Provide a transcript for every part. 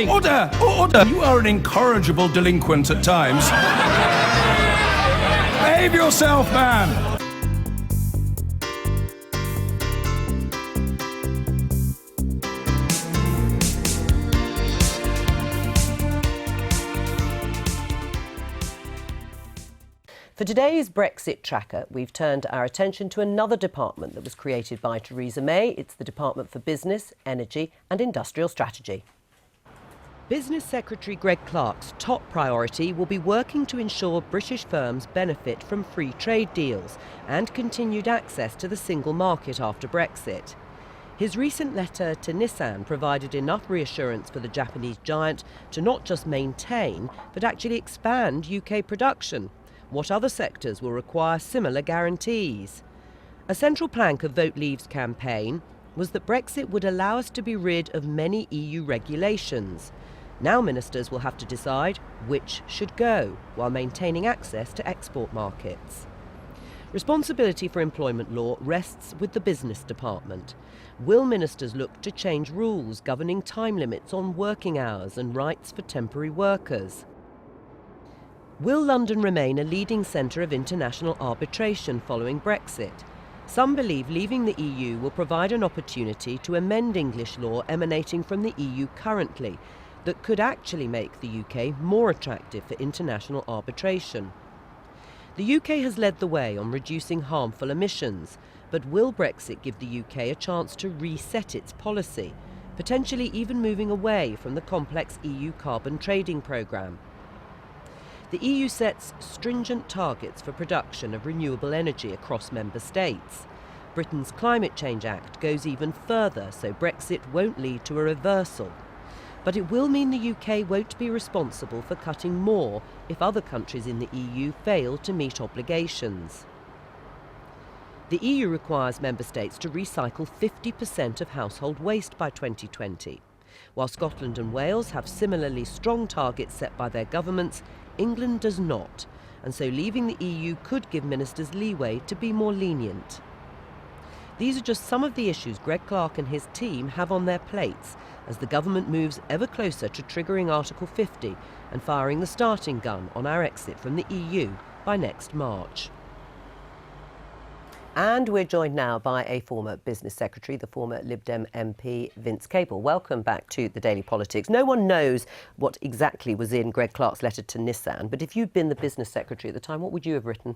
Order! Order! You are an incorrigible delinquent at times. Behave yourself, man! For today's Brexit tracker, we've turned our attention to another department that was created by Theresa May. It's the Department for Business, Energy and Industrial Strategy. Business Secretary Greg Clark's top priority will be working to ensure British firms benefit from free trade deals and continued access to the single market after Brexit. His recent letter to Nissan provided enough reassurance for the Japanese giant to not just maintain, but actually expand UK production. What other sectors will require similar guarantees? A central plank of Vote Leave's campaign was that Brexit would allow us to be rid of many EU regulations. Now ministers will have to decide which should go, while maintaining access to export markets. Responsibility for employment law rests with the Business Department. Will ministers look to change rules governing time limits on working hours and rights for temporary workers? Will London remain a leading centre of international arbitration following Brexit? Some believe leaving the EU will provide an opportunity to amend English law emanating from the EU currently that could actually make the UK more attractive for international arbitration. The UK has led the way on reducing harmful emissions, but will Brexit give the UK a chance to reset its policy, potentially even moving away from the complex EU carbon trading programme? The EU sets stringent targets for production of renewable energy across member states. Britain's Climate Change Act goes even further, so Brexit won't lead to a reversal. But it will mean the UK won't be responsible for cutting more if other countries in the EU fail to meet obligations. The EU requires member states to recycle 50% of household waste by 2020. While Scotland and Wales have similarly strong targets set by their governments, England does not, and so leaving the EU could give ministers leeway to be more lenient. These are just some of the issues Greg Clark and his team have on their plates as the government moves ever closer to triggering Article 50 and firing the starting gun on our exit from the EU by next March. And we're joined now by a former Business Secretary, the former Lib Dem MP, Vince Cable. Welcome back to the Daily Politics. No one knows what exactly was in Greg Clark's letter to Nissan, but if you'd been the Business Secretary at the time, what would you have written?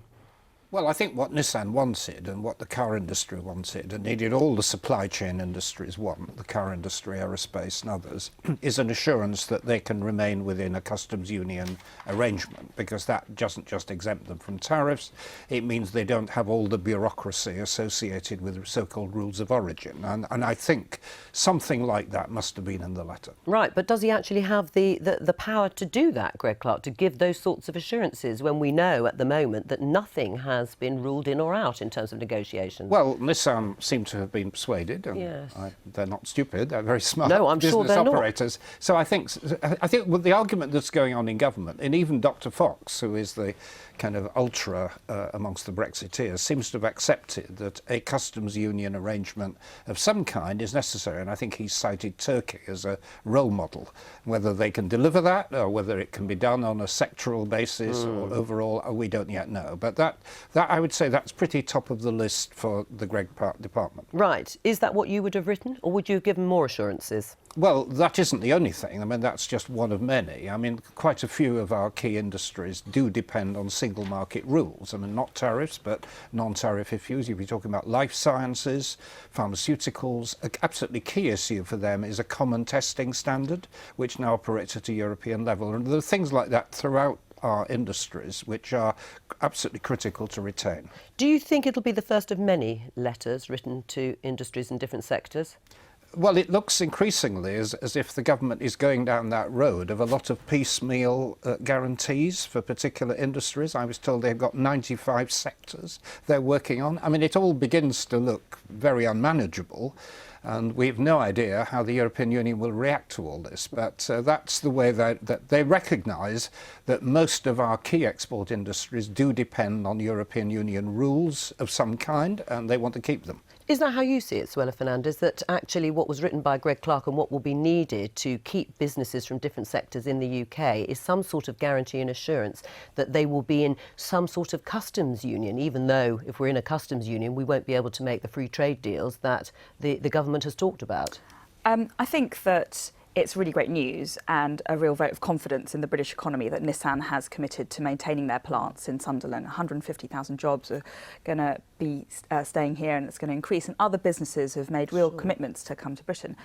Well, I think what Nissan wanted and what the car industry wanted, and needed all the supply chain industries want, the car industry, aerospace and others, is an assurance that they can remain within a customs union arrangement, because that doesn't just exempt them from tariffs, it means they don't have all the bureaucracy associated with so-called rules of origin. And I think something like that must have been in the letter. Right, but does he actually have the power to do that, Greg Clark, to give those sorts of assurances when we know at the moment that nothing has been ruled in or out in terms of negotiations? Well, Nissan seem to have been persuaded. And yes. They're not stupid. They're very smart no, I'm business sure they're operators. Not. So I think with the argument that's going on in government, and even Dr. Fox, who is the kind of ultra amongst the Brexiteers, seems to have accepted that a customs union arrangement of some kind is necessary. And I think he's cited Turkey as a role model. Whether they can deliver that or whether it can be done on a sectoral basis or overall, we don't yet know. But that I would say that's pretty top of the list for the Greg Clark department. Right. Is that what you would have written, or would you have given more assurances? Well, that isn't the only thing. I mean, that's just one of many. I mean, quite a few of our key industries do depend on single market rules. I mean, not tariffs, but non-tariff issues. If you're talking about life sciences, pharmaceuticals, an absolutely key issue for them is a common testing standard, which now operates at a European level. And there are things like that throughout our industries which are absolutely critical to retain. Do you think it'll be the first of many letters written to industries in different sectors? Well, it looks increasingly as if the government is going down that road of a lot of piecemeal guarantees for particular industries. I was told they've got 95 sectors they're working on. I mean, it all begins to look very unmanageable, and we have no idea how the European Union will react to all this. But that's the way that they recognise that most of our key export industries do depend on European Union rules of some kind, and they want to keep them. Is that how you see it, Suella Fernandez, that actually what was written by Greg Clark and what will be needed to keep businesses from different sectors in the UK is some sort of guarantee and assurance that they will be in some sort of customs union, even though if we're in a customs union we won't be able to make the free trade deals that the government has talked about? I think that it's really great news and a real vote of confidence in the British economy that Nissan has committed to maintaining their plants in Sunderland. 150,000 jobs are going to be staying here, and it's going to increase. And other businesses have made real commitments to come to Britain,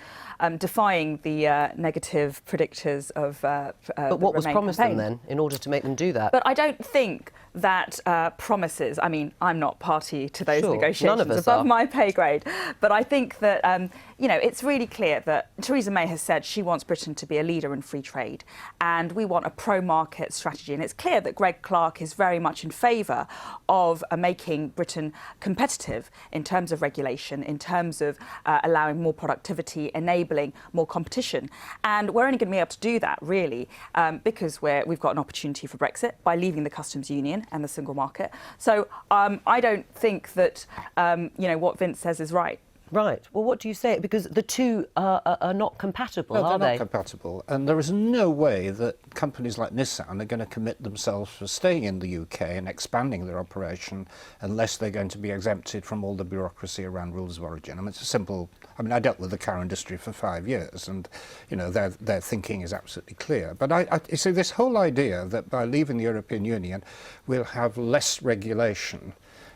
defying the negative predictors of But what was promised them then in order to make them do that? But I don't think that promises, I mean, I'm not party to those negotiations, none of us above are. my pay grade, but I think that, you know, it's really clear that Theresa May has said she wants Britain to be a leader in free trade, and we want a pro-market strategy. And it's clear that Greg Clark is very much in favour of making Britain competitive in terms of regulation, in terms of allowing more productivity, enabling more competition. And we're only going to be able to do that, really, because we've got an opportunity for Brexit by leaving the customs union and the single market. So I don't think that, you know, what Vince says is right. Right. Well, what do you say? Because the two are not compatible, No, are they're they? not compatible. And there is no way that companies like Nissan are going to commit themselves for staying in the UK and expanding their operation unless they're going to be exempted from all the bureaucracy around rules of origin. I mean, it's a simple... I mean, I dealt with the car industry for 5 years, and, you know, their thinking is absolutely clear. But you see, this whole idea that by leaving the European Union we'll have less regulation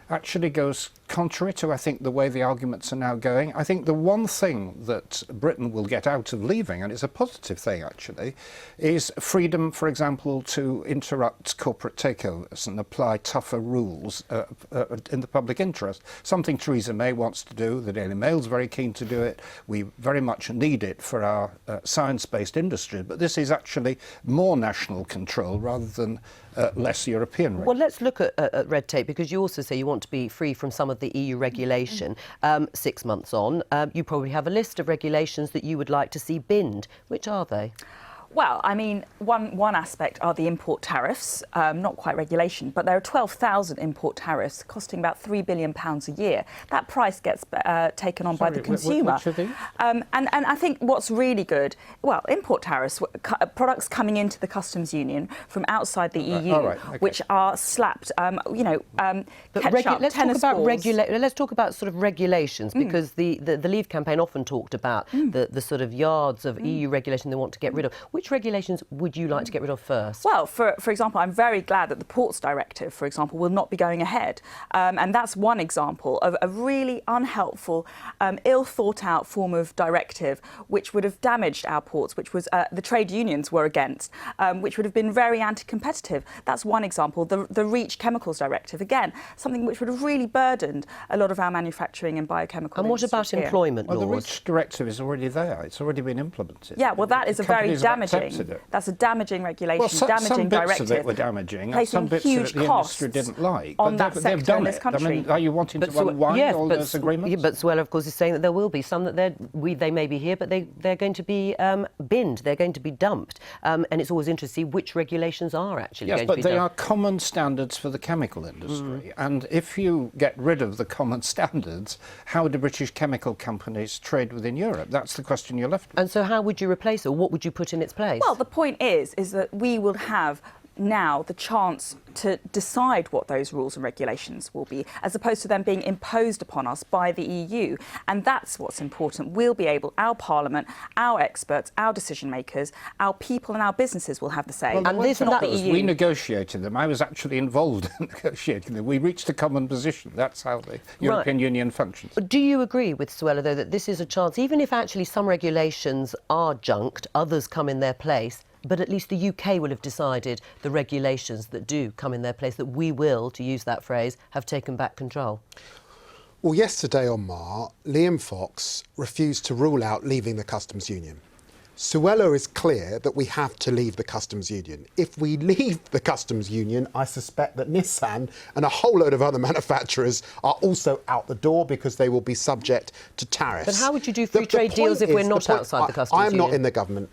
actually goes contrary to, I think, the way the arguments are now going. I think the one thing that Britain will get out of leaving, and it's a positive thing actually, is freedom, for example, to interrupt corporate takeovers and apply tougher rules in the public interest. Something Theresa May wants to do, the Daily Mail's very keen to do it, we very much need it for our science-based industry, but this is actually more national control rather than less European regulation. Well, let's look at red tape, because you also say you want to be free from some of the EU regulation. 6 months on, you probably have a list of regulations that you would like to see binned. Which are they? Well, I mean, one aspect are the import tariffs, not quite regulation, but there are 12,000 import tariffs costing about £3 billion a year. That price gets taken on by the consumer. Which are these? And I think what's really good, well, import tariffs, products coming into the customs union from outside the EU, which are slapped, you know, ketchup, tennis balls. Let's talk about sort of regulations, because the Leave campaign often talked about the sort of yards of EU regulation they want to get rid of. Which regulations would you like to get rid of first? Well, for example, I'm very glad that the Ports Directive, for example, will not be going ahead. And that's one example of a really unhelpful, ill-thought-out form of directive which would have damaged our ports, which was the trade unions were against, which would have been very anti-competitive. That's one example. The REACH Chemicals Directive, again, something which would have really burdened a lot of our manufacturing and biochemical And what about employment laws? Well, the REACH Directive is already there. It's already been implemented. Yeah, well, that is a very damaging. That's a damaging regulation, damaging some bits directive. of it were damaging, and placing some bits huge of it the costs industry didn't like. on But that sector they've done in this it. country. I mean, are you wanting to unwind all those agreements? But Suella, of course, is saying that there will be some that they may be here, but they're going to be binned, they're going to be dumped. And it's always interesting to see which regulations are actually going to be dumped. Yes, but they are common standards for the chemical industry. And if you get rid of the common standards, how do British chemical companies trade within Europe? That's the question you're left with. And so how would you replace it, or what would you put in its place? Well, the point is that we will have now the chance to decide what those rules and regulations will be, as opposed to them being imposed upon us by the EU. And that's what's important. We'll be able, our Parliament, our experts, our decision makers, our people and our businesses will have the say. Well, and this not the EU. We negotiated them. I was actually involved in negotiating them. We reached a common position. That's how the European Union functions. Do you agree with Suella, though, that this is a chance, even if actually some regulations are junked, others come in their place, but at least the UK will have decided the regulations that do come in their place, that we will, to use that phrase, have taken back control? Well, yesterday on Mar, Liam Fox refused to rule out leaving the customs union. Suella is clear that we have to leave the customs union. If we leave the customs union, I suspect that Nissan and a whole load of other manufacturers are also out the door because they will be subject to tariffs. But how would you do free trade deals if we're not outside the customs union? I am not in the government.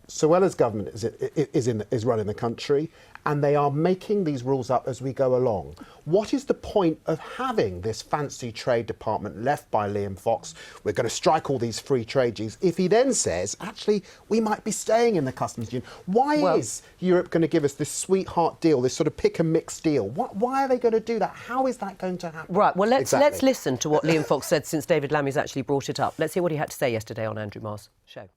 Suella's government is running the country, and they are making these rules up as we go along. What is the point of having this fancy trade department left by Liam Fox? We're going to strike all these free trade deals. If he then says, actually, we might be staying in the customs union, why is Europe going to give us this sweetheart deal, this sort of pick and mix deal? Why are they going to do that? How is that going to happen? Right, well, let's listen to what Liam Fox said since David Lammy's actually brought it up. Let's hear what he had to say yesterday on Andrew Marr's show.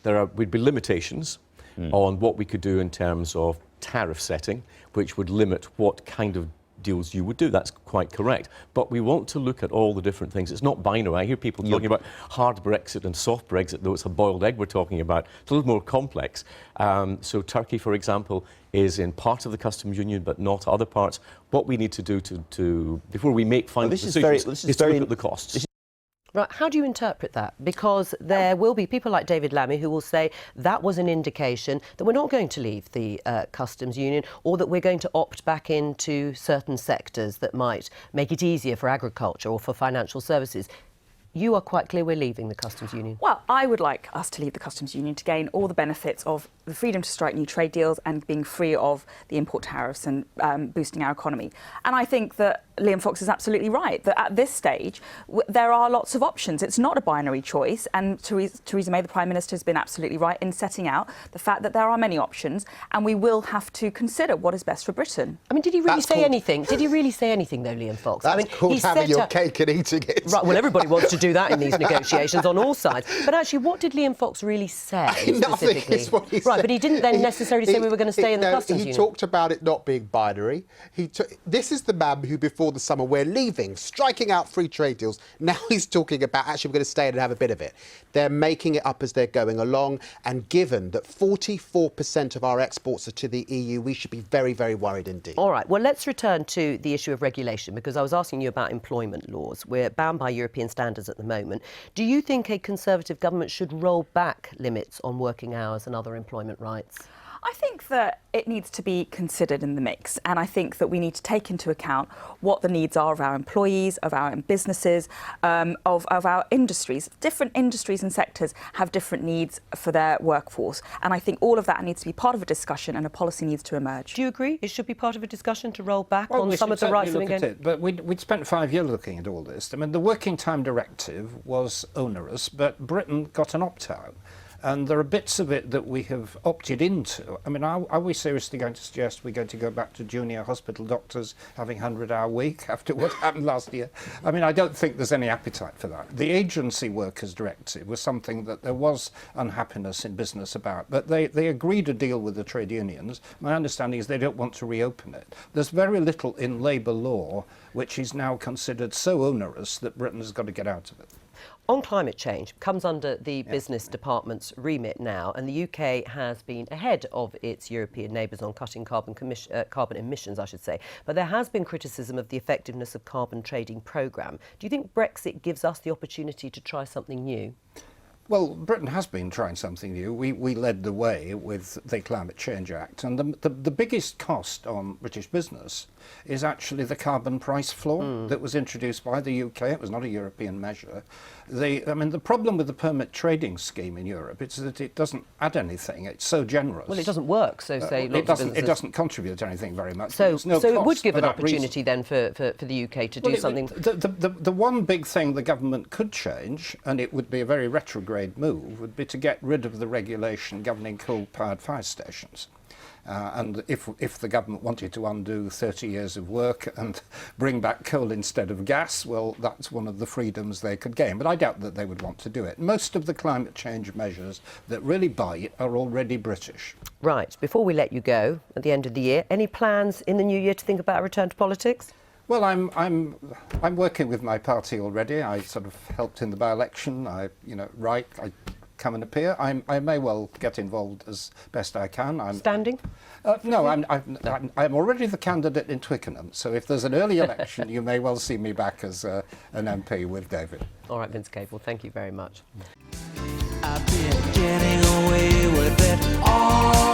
Would be limitations on what we could do in terms of tariff setting, which would limit what kind of deals you would do. That's quite correct. But we want to look at all the different things. It's not binary. I hear people talking about hard Brexit and soft Brexit, though it's a boiled egg we're talking about. It's a little more complex. So Turkey, for example, is in part of the customs union, but not other parts. What we need to do to before we make final decisions is to look at the costs. Right, how do you interpret that? Because there will be people like David Lammy who will say that was an indication that we're not going to leave the customs union, or that we're going to opt back into certain sectors that might make it easier for agriculture or for financial services. You are quite clear we're leaving the customs union. Well, I would like us to leave the customs union to gain all the benefits of the freedom to strike new trade deals and being free of the import tariffs and boosting our economy. And I think that Liam Fox is absolutely right, that at this stage there are lots of options. It's not a binary choice, and Theresa May, the Prime Minister, has been absolutely right in setting out the fact that there are many options, and we will have to consider what is best for Britain. I mean, did he really say anything? Did he really say anything, though, Liam Fox? That's I mean, called having your cake and eating it. Right, well, everybody wants to do that in these negotiations on all sides. But actually, what did Liam Fox really say Nothing specifically? is what he right, said. but he didn't then necessarily say we were going to stay in the customs union. He talked about it not being binary. This is the man who, before the summer, we're leaving, striking out free trade deals. Now he's talking about actually we're going to stay in and have a bit of it. They're making it up as they're going along, and given that 44% of our exports are to the EU, we should be very, very worried indeed. All right, well, let's return to the issue of regulation, because I was asking you about employment laws. We're bound by European standards at the moment. Do you think a Conservative government should roll back limits on working hours and other employment rights? I think that it needs to be considered in the mix, and I think that we need to take into account what the needs are of our employees, of our businesses, of our industries. Different industries and sectors have different needs for their workforce, and I think all of that needs to be part of a discussion, and a policy needs to emerge. Do you agree it should be part of a discussion to roll back on some of the rights that we're getting? But we'd spent 5 years looking at all this. I mean, the Working Time Directive was onerous, but Britain got an opt-out. And there are bits of it that we have opted into. I mean, are we seriously going to suggest we're going to go back to junior hospital doctors having 100-hour week after what happened last year? I mean, I don't think there's any appetite for that. The Agency Workers Directive was something that there was unhappiness in business about, but they agreed a deal with the trade unions. My understanding is they don't want to reopen it. There's very little in labour law which is now considered so onerous that Britain has got to get out of it. On climate change, comes under the Business Department's remit now, and the UK has been ahead of its European neighbours on cutting carbon emissions, I should say. But there has been criticism of the effectiveness of carbon trading programme. Do you think Brexit gives us the opportunity to try something new? Well, Britain has been trying something new. We led the way with the Climate Change Act, and the biggest cost on British business is actually the carbon price floor that was introduced by the UK. It was not a European measure. I mean, the problem with the permit trading scheme in Europe is that it doesn't add anything. It's so generous. Well, it doesn't work, so say lots of businesses. It doesn't contribute to anything very much. So it would give an for that opportunity then for the UK to do something. The one big thing the government could change, and it would be a very retrograde move, would be to get rid of the regulation governing coal-powered fire stations. And if the government wanted to undo 30 years of work and bring back coal instead of gas, well, that's one of the freedoms they could gain. But I doubt that they would want to do it. Most of the climate change measures that really bite are already British. Right. Before we let you go at the end of the year, any plans in the new year to think about a return to politics? Well, I'm working with my party already. I sort of helped in the by-election. I come and appear. I may well get involved as best I can. Standing? No, I'm already the candidate in Twickenham. So if there's an early election, you may well see me back as an MP with David. All right, Vince Cable, thank you very much. I've been getting away with it all.